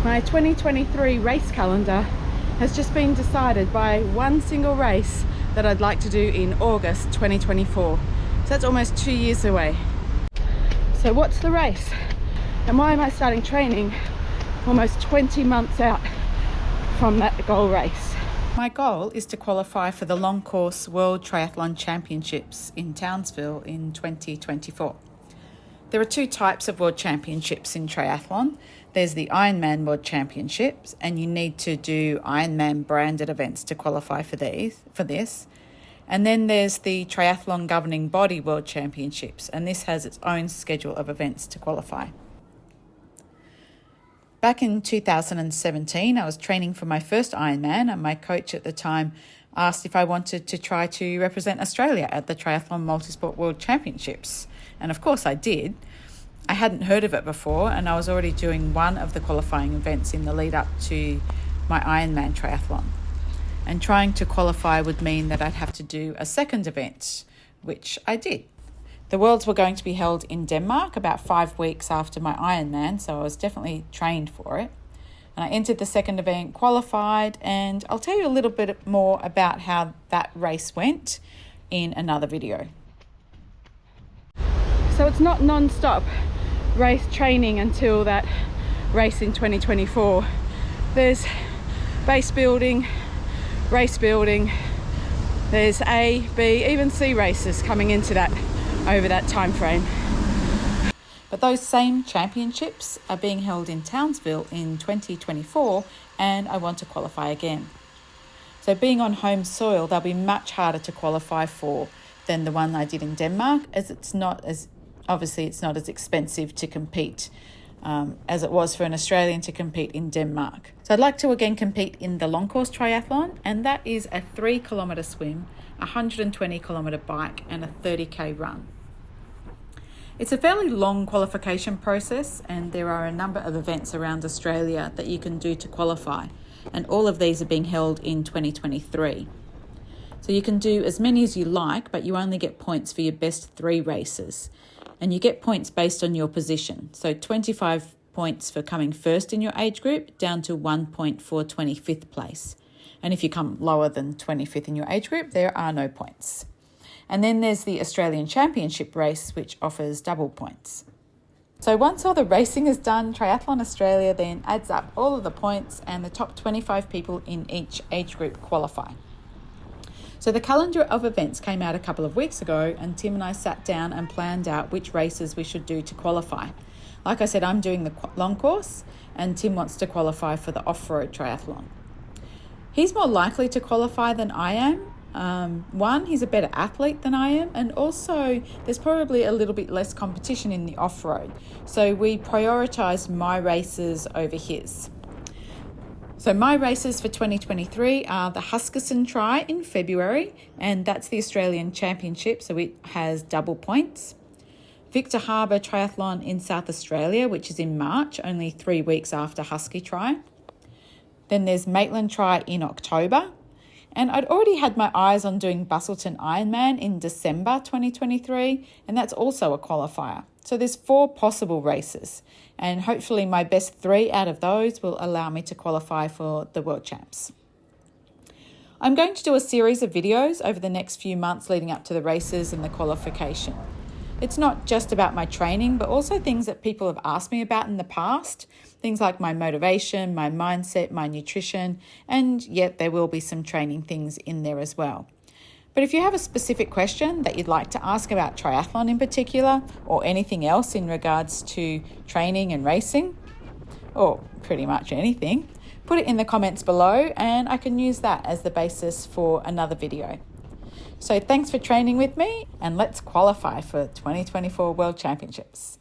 My 2023 race calendar has just been decided by one single race that I'd like to do in August 2024. So that's almost 2 years away. So what's the race? And why am I starting training almost 20 months out from that goal race? My goal is to qualify for the long course World Triathlon Championships in Townsville in 2024. There are two types of World Championships in triathlon. There's the Ironman World Championships, and you need to do Ironman branded events to qualify for this. And then there's the Triathlon Governing Body World Championships, and this has its own schedule of events to qualify. Back in 2017, I was training for my first Ironman, and my coach at the time asked if I wanted to try to represent Australia at the Triathlon Multisport World Championships. And of course I did. I hadn't heard of it before, and I was already doing one of the qualifying events in the lead up to my Ironman triathlon. And trying to qualify would mean that I'd have to do a second event, which I did. The Worlds were going to be held in Denmark about 5 weeks after my Ironman, so I was definitely trained for it. And I entered the second event, qualified, and I'll tell you a little bit more about how that race went in another video. So it's not non-stop race training until that race in 2024. There's base building, race building, there's A, B, even C races coming into that over that time frame. But those same championships are being held in Townsville in 2024, and I want to qualify again. So being on home soil, they'll be much harder to qualify for than the one I did in Denmark, as it's not as expensive to compete as it was for an Australian to compete in Denmark. So I'd like to again compete in the long course triathlon, and that is a 3-kilometre swim, a 120-kilometre bike, and a 30k run. It's a fairly long qualification process, and there are a number of events around Australia that you can do to qualify, and all of these are being held in 2023. So you can do as many as you like, but you only get points for your best 3 races. And you get points based on your position. So 25 points for coming first in your age group, down to 1 point for 25th place. And if you come lower than 25th in your age group, there are no points. And then there's the Australian Championship race, which offers double points. So once all the racing is done, Triathlon Australia then adds up all of the points, and the top 25 people in each age group qualify. So the calendar of events came out a couple of weeks ago, and Tim and I sat down and planned out which races we should do to qualify. Like I said, I'm doing the long course, and Tim wants to qualify for the off-road triathlon. He's more likely to qualify than I am. One, he's a better athlete than I am, and also there's probably a little bit less competition in the off-road. So we prioritised my races over his. So my races for 2023 are the Huskisson Tri in February, and that's the Australian Championship, so it has double points. Victor Harbour Triathlon in South Australia, which is in March, only 3 weeks after Husky Tri. Then there's Maitland Tri in October. And I'd already had my eyes on doing Busselton Ironman in December 2023, and that's also a qualifier. So there's 4 possible races, and hopefully my best 3 out of those will allow me to qualify for the World Champs. I'm going to do a series of videos over the next few months leading up to the races and the qualification. It's not just about my training, but also things that people have asked me about in the past, things like my motivation, my mindset, my nutrition, and yet there will be some training things in there as well. But if you have a specific question that you'd like to ask about triathlon in particular, or anything else in regards to training and racing, or pretty much anything, put it in the comments below and I can use that as the basis for another video. So thanks for training with me, and let's qualify for 2024 World Championships.